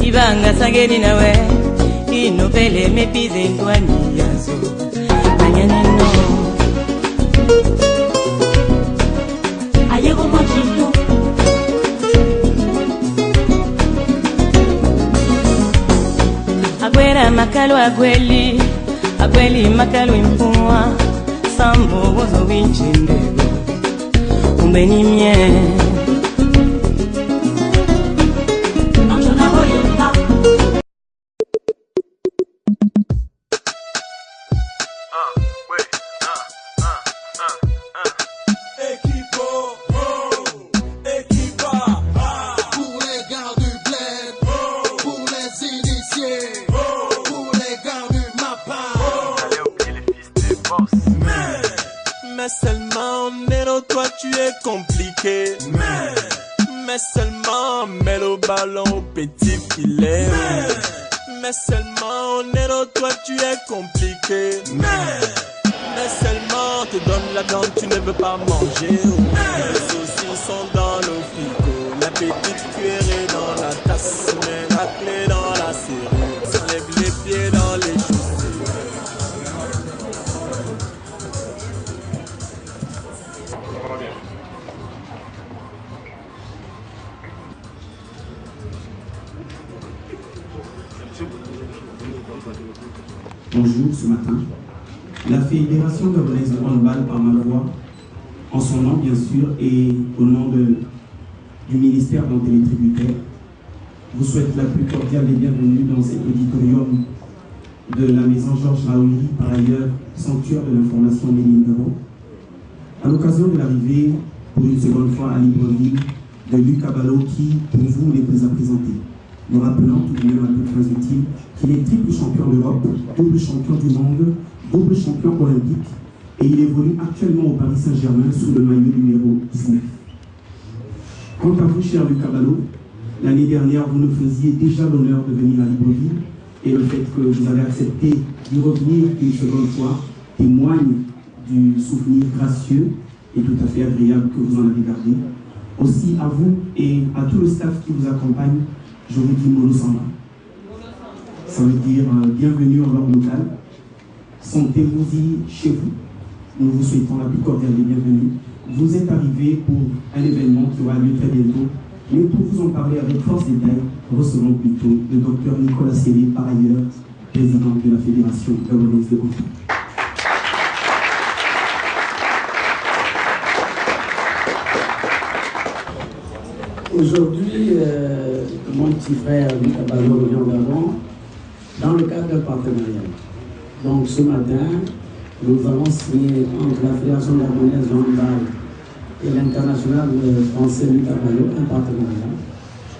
ibanga sageni nawe inopele mepize ntwani yazo anyaneno ayego mochito agwera makalo agweli makalo impua sambo wozo winchindego umbeni mie Mais seulement, Mélo, toi tu es compliqué. Mais seulement, Mélo, ballon au petit filet. Mais seulement, Mélo, toi tu es compliqué. Mais seulement, te donne la viande, tu ne veux pas manger. Les saucisses sont dans le frigo. La petite cuillère est dans la tasse. Mais la clé dans la serrure. S'enlève les pieds dans les chaussures. Bonjour, ce matin, la Fédération gabonaise de handball par ma voix, en son nom bien sûr, et au nom du ministère dont elle est tributaire, vous souhaite la plus cordiale des bienvenues dans cet auditorium de la maison Georges Raouli, par ailleurs sanctuaire de l'information Méline-Gabo, à l'occasion de l'arrivée, pour une seconde fois à Libreville, de Luc Abalo qui, pour vous, n'est plus à présenter. Nous rappelons tout de même à toutes fins utiles qu'il est triple champion d'Europe, double champion du monde, double champion olympique et il évolue actuellement au Paris Saint-Germain sous le maillot numéro 19. Quant à vous, cher Luc Abalo, l'année dernière, vous nous faisiez déjà l'honneur de venir à Libreville et le fait que vous avez accepté d'y revenir une seconde fois témoigne du souvenir gracieux et tout à fait agréable que vous en avez gardé. Aussi à vous et à tout le staff qui vous accompagne, je vous dis Molo Samba. Ça veut dire bienvenue en langue locale. Sentez-vous-y chez vous. Nous vous souhaitons la plus cordiale des bienvenues. Vous êtes arrivés pour un événement qui aura lieu très bientôt. Mais pour vous en parler avec force détail, recevons plutôt le docteur Nicolas Sélé, par ailleurs président de la Fédération gabonaise de handball. Aujourd'hui, mon petit frère Luc Abalo revient au Gabon dans le cadre d'un partenariat. Donc ce matin, nous avons signé entre la Fédération gabonaise de handball et l'international français Luc Abalo un partenariat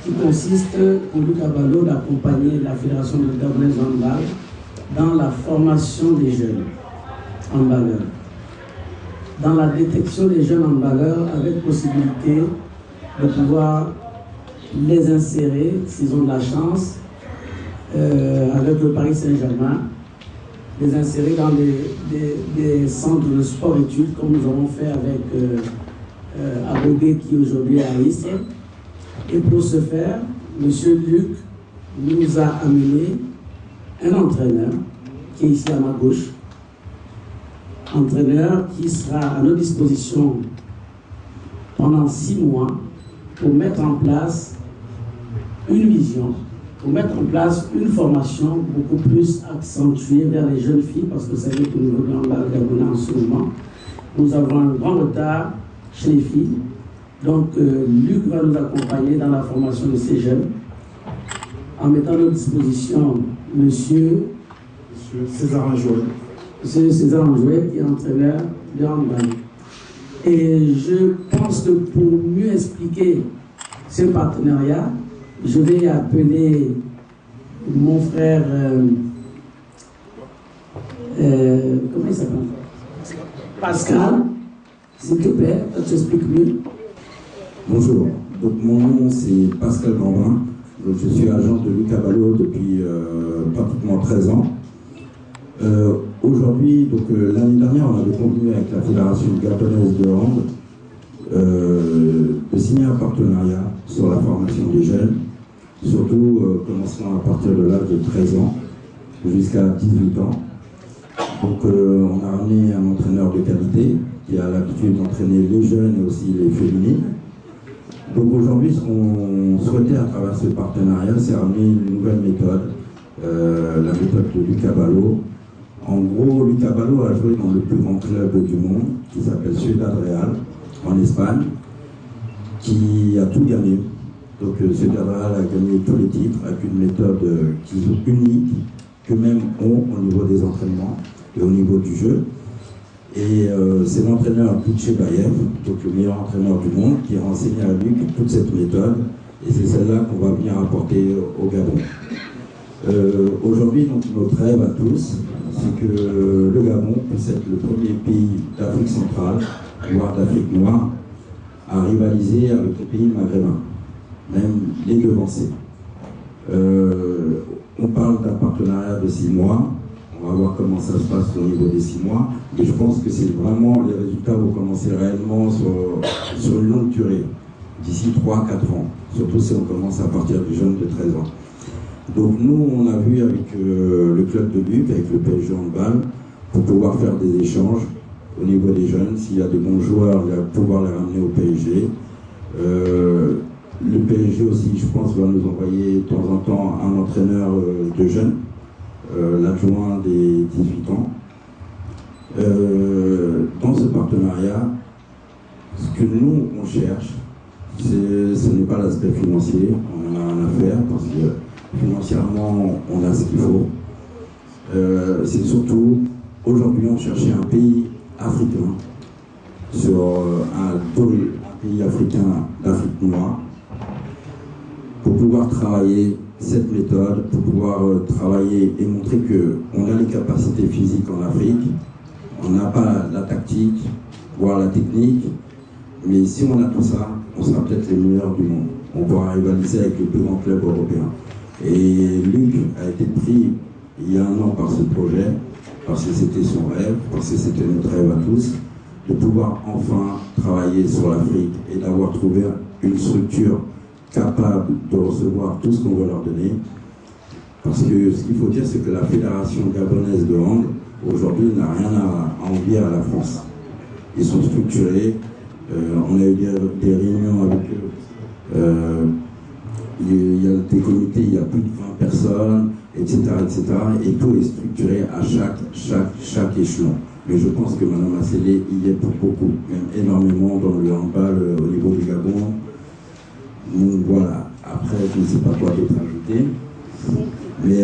qui consiste pour Luc Abalo d'accompagner la Fédération gabonaise de handball dans la formation des jeunes handballeurs, dans la détection des jeunes handballeurs avec possibilité de pouvoir les insérer, s'ils ont de la chance, avec le Paris Saint-Germain, les insérer dans des centres de sport-études, comme nous avons fait avec Abodé, qui aujourd'hui est à Istres. Et pour ce faire, M. Luc nous a amené un entraîneur, qui est ici à ma gauche, entraîneur qui sera à notre disposition pendant 6 mois, pour mettre en place une vision, pour mettre en place une formation beaucoup plus accentuée vers les jeunes filles, parce que vous savez qu'au niveau de handball gabonais en ce moment, nous avons un grand retard chez les filles. Donc Luc va nous accompagner dans la formation de ces jeunes, en mettant à notre disposition Monsieur César Anjouet. Monsieur César Anjouet, qui est entraîneur de handball. Et je pense que pour mieux expliquer ce partenariat, je vais appeler mon frère, comment il s'appelle? Pascal, s'il te plaît, tu expliques mieux. Bonjour, donc mon nom c'est Pascal Gambrin, je suis agent de Luc Abalo depuis pratiquement 13 ans. Aujourd'hui, donc l'année dernière, on avait convenu avec la Fédération gabonaise de hand de signer un partenariat sur la formation des jeunes surtout commençant à partir de l'âge de 13 ans jusqu'à 18 ans. Donc on a ramené un entraîneur de qualité qui a l'habitude d'entraîner les jeunes et aussi les féminines. Donc aujourd'hui, ce qu'on souhaitait à travers ce partenariat, c'est ramener une nouvelle méthode, la méthode de Lucas Ballot. En gros, Lucas Ballot a joué dans le plus grand club du monde, qui s'appelle Ciudad Real, en Espagne, qui a tout gagné. Donc Ciudad Real a gagné tous les titres avec une méthode qui est unique, qu'eux-mêmes ont au niveau des entraînements et au niveau du jeu. Et c'est l'entraîneur Kutchebayev, donc le meilleur entraîneur du monde, qui a enseigné à Luc toute cette méthode. Et c'est celle-là qu'on va venir apporter au Gabon. Aujourd'hui, donc, notre rêve à tous, c'est que le Gabon puisse être le premier pays d'Afrique centrale, voire d'Afrique noire, à rivaliser avec les pays maghrébins, même les devancer. On parle d'un partenariat de 6 mois. On va voir comment ça se passe au niveau des 6 mois. Et je pense que c'est vraiment, les résultats vont commencer réellement sur une longue durée, d'ici 3-4 ans. Surtout si on commence à partir du jeune de 13 ans. Donc nous, on a vu avec le club de Luc, avec le PSG Handball, pour pouvoir faire des échanges au niveau des jeunes. S'il y a des bons joueurs, pouvoir les ramener au PSG. Le PSG aussi, je pense, va nous envoyer de temps en temps un entraîneur de jeunes, l'adjoint des 18 ans. Dans ce partenariat, ce que nous, on cherche, ce n'est pas l'aspect financier, on en a rien à faire, parce que financièrement, on a ce qu'il faut. C'est surtout, aujourd'hui, on cherchait un pays africain, sur un pays africain d'Afrique noire, pour pouvoir travailler cette méthode, pour pouvoir travailler et montrer qu'on a les capacités physiques en Afrique, on n'a pas la tactique, voire la technique, mais si on a tout ça, on sera peut-être les meilleurs du monde. On pourra rivaliser avec les plus grands clubs européens. Et Luc a été pris il y a 1 an par ce projet, parce que c'était son rêve, parce que c'était notre rêve à tous, de pouvoir enfin travailler sur l'Afrique et d'avoir trouvé une structure capable de recevoir tout ce qu'on veut leur donner. Parce que ce qu'il faut dire, c'est que la Fédération gabonaise de hand, aujourd'hui, n'a rien à envier à la France. Ils sont structurés, on a eu des réunions avec eux, il y a des comités, il y a plus de 20 personnes, etc., etc. Et tout est structuré à chaque échelon. Mais je pense que Mme Massélé y est pour beaucoup, même énormément dans le handball au niveau du Gabon. Donc voilà, après je ne sais pas quoi d'autre ajouter, mais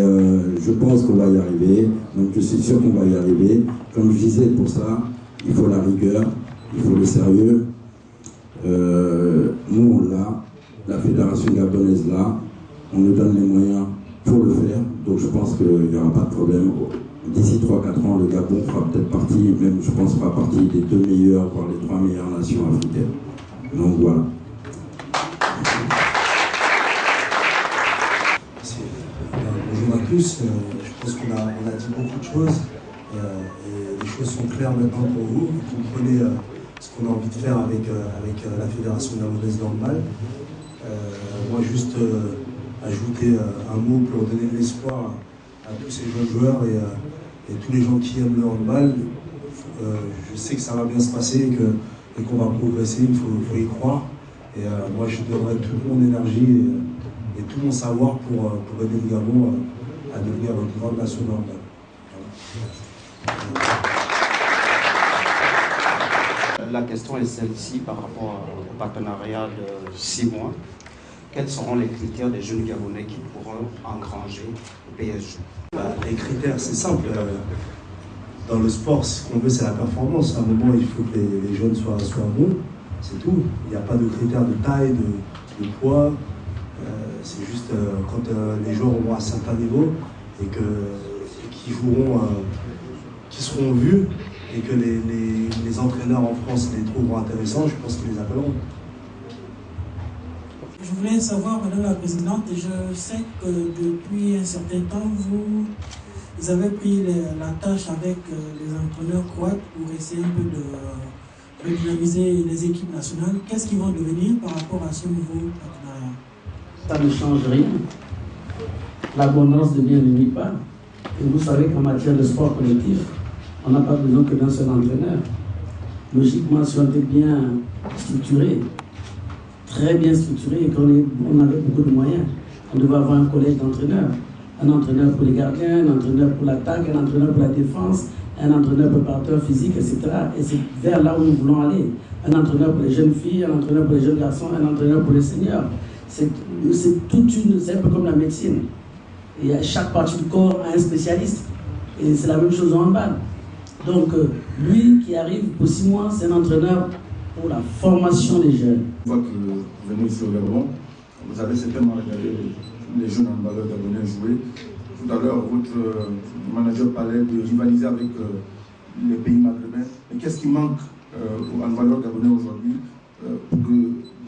je pense qu'on va y arriver, donc je suis sûr qu'on va y arriver. Comme je disais, pour ça, il faut la rigueur, il faut le sérieux. Nous on l'a, la fédération gabonaise là, on nous donne les moyens pour le faire, donc je pense qu'il n'y aura pas de problème. D'ici 3-4 ans, le Gabon fera peut-être partie, même je pense fera partie des 2 meilleures, voire les 3 meilleures nations africaines. Donc voilà. Bonjour à tous, je pense qu'on a dit beaucoup de choses et les choses sont claires maintenant pour vous. Vous comprenez ce qu'on a envie de faire avec la Fédération gabonaise de handball. Moi juste ajouter un mot pour donner de l'espoir à tous ces jeunes joueurs et tous les gens qui aiment le handball. Je sais que ça va bien se passer et qu'on va progresser, il faut y croire. Et moi je donnerai toute mon énergie et tout mon savoir pour aider le Gabon à devenir une grande nation de handball. La question est celle-ci par rapport au partenariat de 6 mois. Quels seront les critères des jeunes Gabonais qui pourront engranger au PSG? Les critères, c'est simple. Dans le sport, ce qu'on veut, c'est la performance. À un moment, il faut que les jeunes soient bons. C'est tout. Il n'y a pas de critères de taille, de poids. C'est juste quand les joueurs auront un certain niveau et qui seront vus et que les entraîneurs en France les trouveront intéressants, je pense qu'ils les appelleront. Je voulais savoir, Madame la Présidente, je sais que depuis un certain temps, vous avez pris la tâche avec les entraîneurs croates pour essayer un peu de redynamiser les équipes nationales. Qu'est-ce qu'ils vont devenir par rapport à ce nouveau partenariat? ça ne change rien. L'abondance de biens ne nuit pas. Et vous savez qu'en matière de sport collectif, on n'a pas besoin que d'un seul entraîneur. Logiquement, si on était bien structuré, très bien structuré, et qu'on avait beaucoup de moyens, on devait avoir un collège d'entraîneurs. Un entraîneur pour les gardiens, un entraîneur pour l'attaque, un entraîneur pour la défense, un entraîneur préparateur physique, etc. Et c'est vers là où nous voulons aller. Un entraîneur pour les jeunes filles, un entraîneur pour les jeunes garçons, un entraîneur pour les seniors. C'est un peu comme la médecine. Et chaque partie du corps a un spécialiste. Et c'est la même chose en handball. Donc, lui qui arrive pour 6 mois, c'est un entraîneur pour la formation des jeunes. Une fois que vous venez ici au Gabon, vous avez certainement regardé les jeunes handballeurs gabonais jouer. Tout à l'heure, votre manager parlait de rivaliser avec les pays maghrébins. Mais qu'est-ce qui manque aux handballeurs gabonais aujourd'hui pour que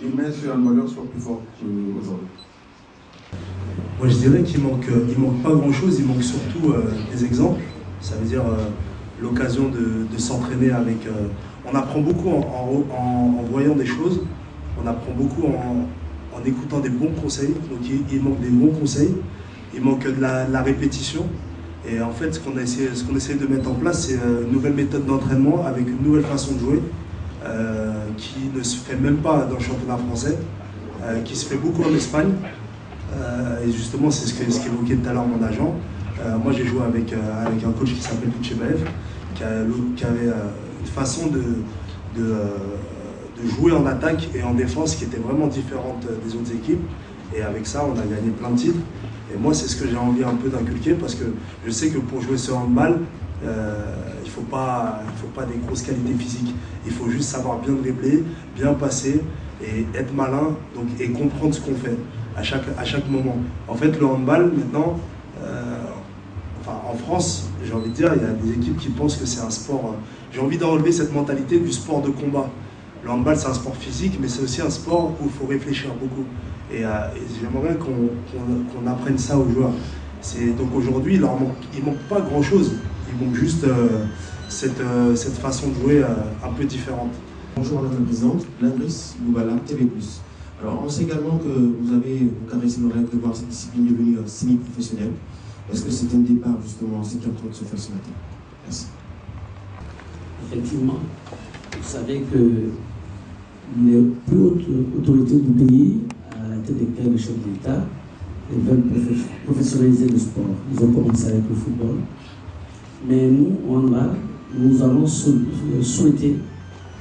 demain ce handballeur soit plus fort qu'aujourd'hui? Moi, je dirais qu'il manque pas grand-chose, il manque surtout des exemples. Ça veut dire l'occasion de s'entraîner avec... on apprend beaucoup en voyant des choses, on apprend beaucoup en écoutant des bons conseils. Donc il manque des bons conseils, il manque de la répétition. Et en fait, ce qu'on essaie de mettre en place, c'est une nouvelle méthode d'entraînement avec une nouvelle façon de jouer qui ne se fait même pas dans le championnat français, qui se fait beaucoup en Espagne. Et justement, c'est ce qu'évoquait tout à l'heure mon agent. Moi, j'ai joué avec un coach qui s'appelle Tchebaev, qui avait une façon de jouer en attaque et en défense qui était vraiment différente des autres équipes. Et avec ça, on a gagné plein de titres. Et moi, c'est ce que j'ai envie un peu d'inculquer parce que je sais que pour jouer ce handball, il faut pas des grosses qualités physiques. Il faut juste savoir bien dribbler, bien passer et être malin et comprendre ce qu'on fait à chaque moment. En fait, le handball, maintenant, en France, j'ai envie de dire, il y a des équipes qui pensent que c'est un sport... j'ai envie d'enlever cette mentalité du sport de combat. Le handball, c'est un sport physique, mais c'est aussi un sport où il faut réfléchir beaucoup. Et j'aimerais qu'on apprenne ça aux joueurs. Donc aujourd'hui, il manque pas grand-chose. Il manque juste cette façon de jouer un peu différente. Bonjour Madame la Présidente, Landris Loubala, TV+. Alors on sait également que vous avez caressé le rêve de voir cette discipline devenir semi-professionnelle. Est-ce que c'est un départ justement, c'est qui est en train de se faire ce matin? Merci. Effectivement, vous savez que les plus hautes autorités du pays, à la tête desquelles le chef de l'État, veulent professionnaliser le sport. Ils ont commencé avec le football. Mais nous, au handball, nous avons souhaité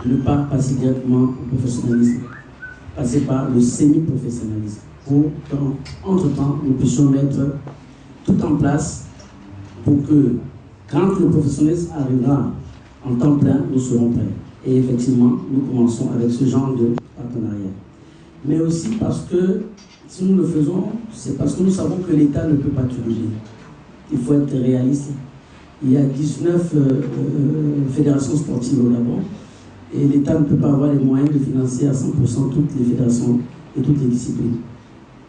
ne pas passer directement au professionnalisme, passer par le semi-professionnalisme, pour qu'entre-temps, nous puissions mettre tout en place pour que, quand le professionnalisme arrivera en temps plein, nous serons prêts. Et effectivement, nous commençons avec ce genre de partenariat. Mais aussi parce que, si nous le faisons, c'est parce que nous savons que l'État ne peut pas tout gérer. Il faut être réaliste. Il y a 19 fédérations sportives au Gabon, et l'État ne peut pas avoir les moyens de financer à 100% toutes les fédérations et toutes les disciplines.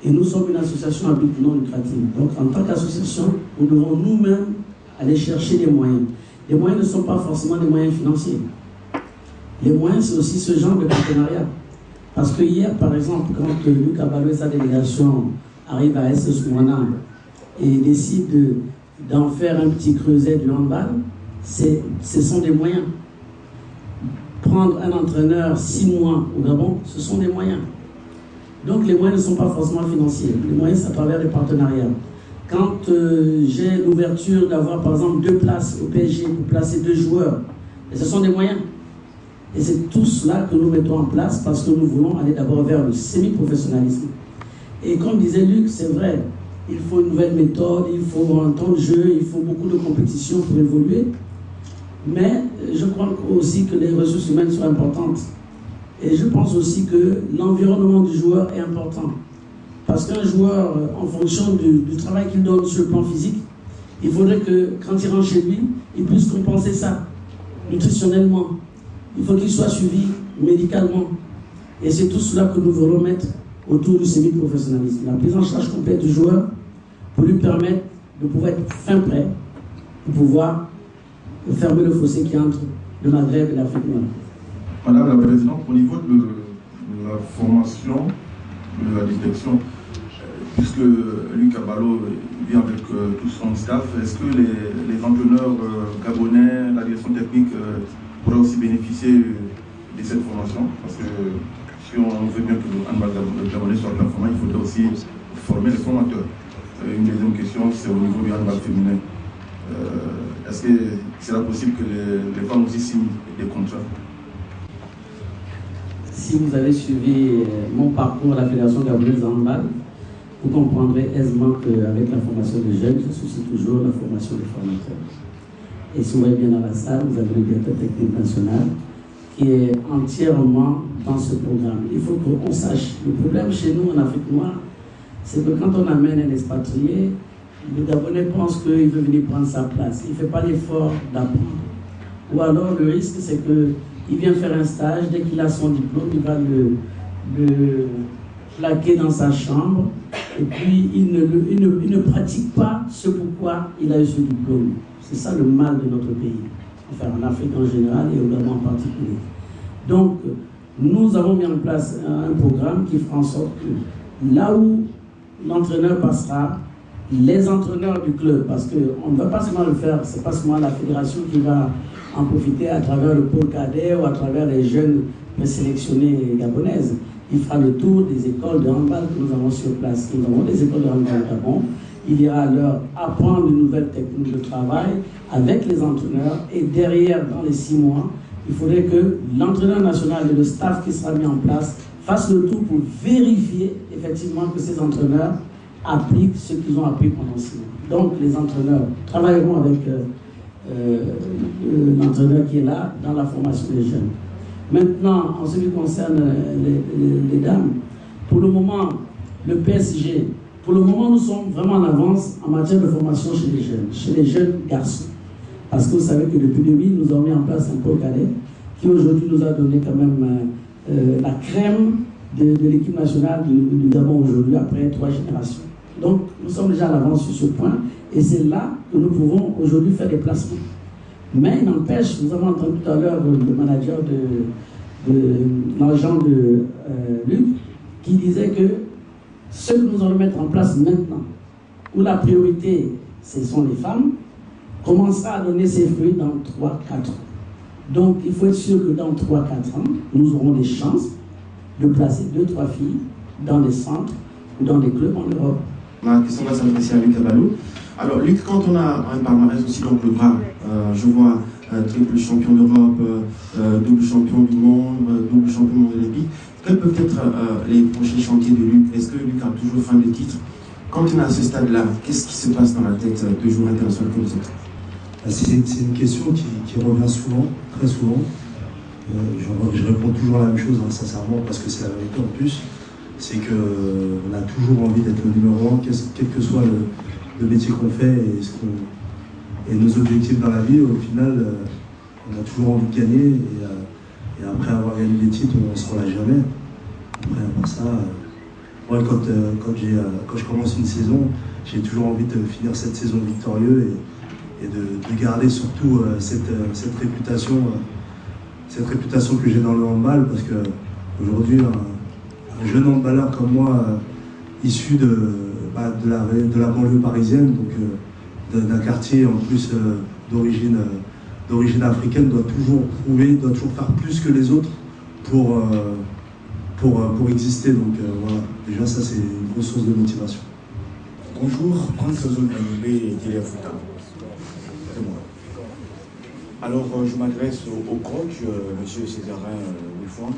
Et nous sommes une association à but non lucratif. Donc en tant qu'association, nous devons nous-mêmes aller chercher les moyens. Les moyens ne sont pas forcément des moyens financiers. Les moyens, c'est aussi ce genre de partenariat. Parce que hier, par exemple, quand Luc Abalo et sa délégation arrivent à SS Moana et décident d'en faire un petit creuset du handball, ce sont des moyens. Prendre un entraîneur 6 mois au Gabon, ce sont des moyens. Donc les moyens ne sont pas forcément financiers. Les moyens, c'est à travers des partenariats. Quand j'ai l'ouverture d'avoir par exemple 2 places au PSG pour placer 2 joueurs, et ce sont des moyens. Et c'est tout cela que nous mettons en place parce que nous voulons aller d'abord vers le semi-professionnalisme. Et comme disait Luc, c'est vrai, il faut une nouvelle méthode, il faut un temps de jeu, il faut beaucoup de compétition pour évoluer. Mais je crois aussi que les ressources humaines sont importantes. Et je pense aussi que l'environnement du joueur est important. Parce qu'un joueur, en fonction du travail qu'il donne sur le plan physique, il faudrait que quand il rentre chez lui, il puisse compenser ça nutritionnellement. Il faut qu'il soit suivi médicalement. Et c'est tout cela que nous voulons mettre autour du semi-professionnalisme. La prise en charge complète du joueur pour lui permettre de pouvoir être fin prêt, pour pouvoir fermer le fossé qui est entre le Maghreb et l'Afrique noire. Madame la Présidente, au niveau de la formation, de la détection, puisque Luc Abalo vient avec tout son staff, est-ce que les entraîneurs gabonais, la direction technique pourraient aussi bénéficier de cette formation? Parce que si on veut bien que le handball gabonais soit performant, il faudrait aussi former les formateurs. Une deuxième question, c'est au niveau du handball féminin. Est-ce que c'est possible que les femmes aussi signent des contrats? Si vous avez suivi mon parcours à la Fédération gabonaise de handball, vous comprendrez aisément qu'avec la formation des jeunes, je soucie toujours la formation des formateurs. Et si vous voyez bien dans la salle, vous avez le directeur technique national qui est entièrement dans ce programme. Il faut qu'on sache, le problème chez nous en Afrique noire, c'est que quand on amène un expatrié, le Gabonais pense qu'il veut venir prendre sa place. Il ne fait pas l'effort d'apprendre. Ou alors le risque, c'est qu'il vient faire un stage, dès qu'il a son diplôme, il va le plaquer dans sa chambre, et puis il ne pratique pas ce pourquoi il a eu ce diplôme. C'est ça le mal de notre pays, enfin en Afrique en général et au Gabon en particulier. Donc, nous avons mis en place un programme qui fera en sorte que là où l'entraîneur passera, les entraîneurs du club, parce qu'on ne va pas seulement le faire, c'est pas seulement la fédération qui va en profiter à travers le pôle cadet ou à travers les jeunes présélectionnés gabonaises. Il fera le tour des écoles de handball que nous avons sur place. Nous avons des écoles de handball au Gabon. Il ira leur apprendre de nouvelles techniques de travail avec les entraîneurs. Et derrière, dans les 6 mois, il faudrait que l'entraîneur national et le staff qui sera mis en place fassent le tour pour vérifier effectivement que ces entraîneurs appliquent ce qu'ils ont appris pendant 6 mois. Donc les entraîneurs travailleront avec l'entraîneur qui est là dans la formation des jeunes. Maintenant, en ce qui concerne les dames, pour le moment, le PSG, pour le moment, nous sommes vraiment en avance en matière de formation chez les jeunes garçons. Parce que vous savez que depuis 2000, nous avons mis en place un pôle cadet qui aujourd'hui nous a donné quand même la crème de l'équipe nationale du Gabon aujourd'hui, après 3 générations. Donc, nous sommes déjà en avance sur ce point et c'est là que nous pouvons aujourd'hui faire des placements. Mais il n'empêche, nous avons entendu tout à l'heure le manager l'agent de Luc qui disait que ce que nous allons mettre en place maintenant, où la priorité, ce sont les femmes, commencera à donner ses fruits dans 3-4 ans. Donc il faut être sûr que dans 3-4 ans, nous aurons des chances de placer 2-3 filles dans des centres ou dans des clubs en Europe. Ma question va s'adresser à Luc Abalo. Alors Luc, quand on a un palmarès aussi dans le bras, je vois triple champion d'Europe, double champion du monde, double champion olympique, quels peuvent être les prochains chantiers de Luc? Est-ce que Luc a toujours faim de titre? Quand on est à ce stade-là, qu'est-ce qui se passe dans la tête de joueurs internationaux comme ça? C'est une question qui revient souvent, très souvent. Je réponds toujours la même chose, hein, sincèrement, parce que c'est la vérité en plus. C'est qu'on a toujours envie d'être le numéro 1, quel que soit le métier qu'on fait et nos objectifs dans la vie. Au final, on a toujours envie de gagner et après avoir gagné des titres, on ne se relâche jamais. Après, à part ça, moi, quand je commence une saison, j'ai toujours envie de finir cette saison victorieuse et de garder surtout cette réputation que j'ai dans le handball, parce qu'aujourd'hui, un jeune handballeur comme moi, issu de la banlieue parisienne, donc d'un quartier en plus d'origine africaine, doit toujours prouver, doit toujours faire plus que les autres pour exister. Donc voilà, déjà ça c'est une grosse source de motivation. Bonjour, Hans Zoltanibé et Téléfouta. C'est moi. Alors je m'adresse au coach, M. Césarin Wilfond.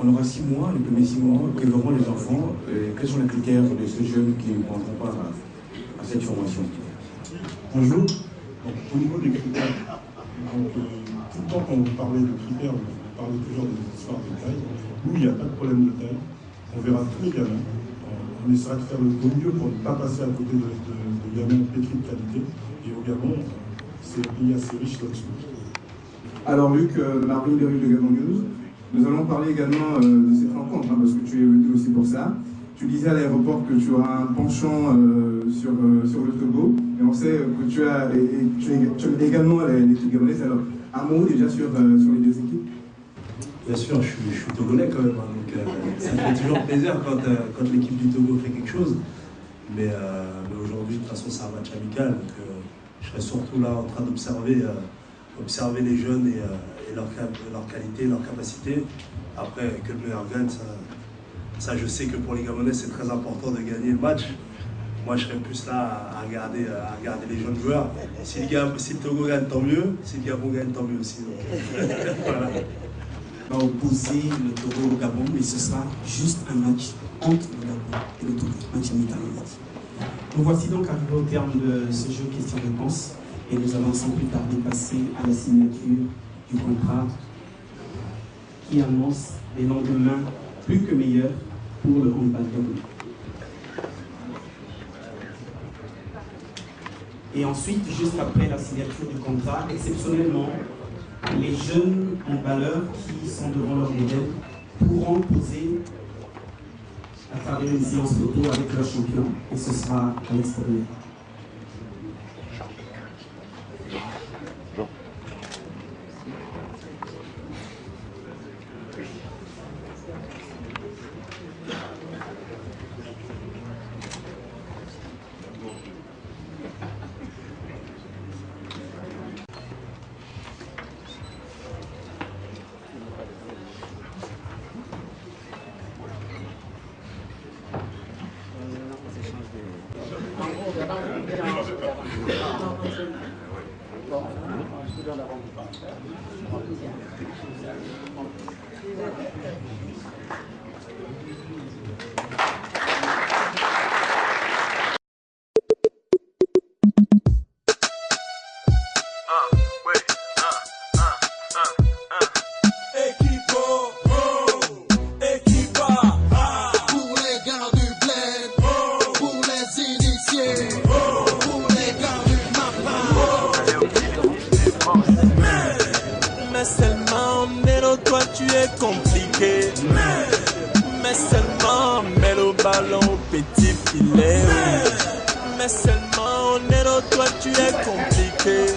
On aura 6 mois, les premiers 6 mois, que verront les enfants. Quels sont les critères de ces jeunes qui prendront part à cette formation? Bonjour. Donc, au niveau des critères, tout le temps quand vous parlez de critères, vous parlez toujours des histoires de taille. Nous, il n'y a pas de problème de taille. On verra tous les gamins. On essaiera de faire le mieux pour ne pas passer à côté de gamins pétris de qualité. Et au Gabon, c'est un pays assez riche là-dessus. Alors Luc, de la rue de Gabon News, nous allons parler également de cette rencontre, hein, parce que tu es venu aussi pour ça. Tu disais à l'aéroport que tu auras un penchant sur le Togo, et on sait que tu aimes également l'équipe gabonaise. Alors, un mot déjà sur les deux équipes? Bien sûr, je suis togolais quand même, hein, donc ça fait toujours plaisir quand l'équipe du Togo fait quelque chose. Mais aujourd'hui, de toute façon, c'est un match amical, donc je serai surtout là en train d'observer les jeunes et leur qualité, leur capacité. Après, que le meilleur gagne, ça je sais que pour les Gabonais, c'est très important de gagner le match. Moi, je serais plus là à regarder les jeunes joueurs. Si le Togo gagne, tant mieux. Si le Gabon gagne, tant mieux aussi. Donc, voilà. Va opposer le Togo au Gabon, mais ce sera juste un match entre le Gabon et le Togo, match amical. Nous voici donc arrivés au terme de ce jeu questions-réponses et nous allons sans plus tarder passer à la signature du contrat qui annonce des lendemains plus que meilleurs pour le handball gabonais. Et ensuite, juste après la signature du contrat, exceptionnellement, les jeunes handballeurs qui sont devant leur modèle pourront poser à travers une séance photo avec leur champion, et ce sera à l'extérieur. Mais seulement, mets le ballon au petit filet. Mais seulement, Nero, toi tu es compliqué.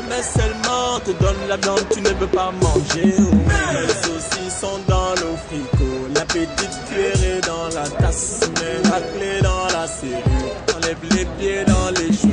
Mais seulement, te donne la viande, tu ne peux pas manger. Les saucissons dans le frigo, la petite cuillerée dans la tasse, mais la clé dans la serrure. Enlève les pieds dans les chaussures.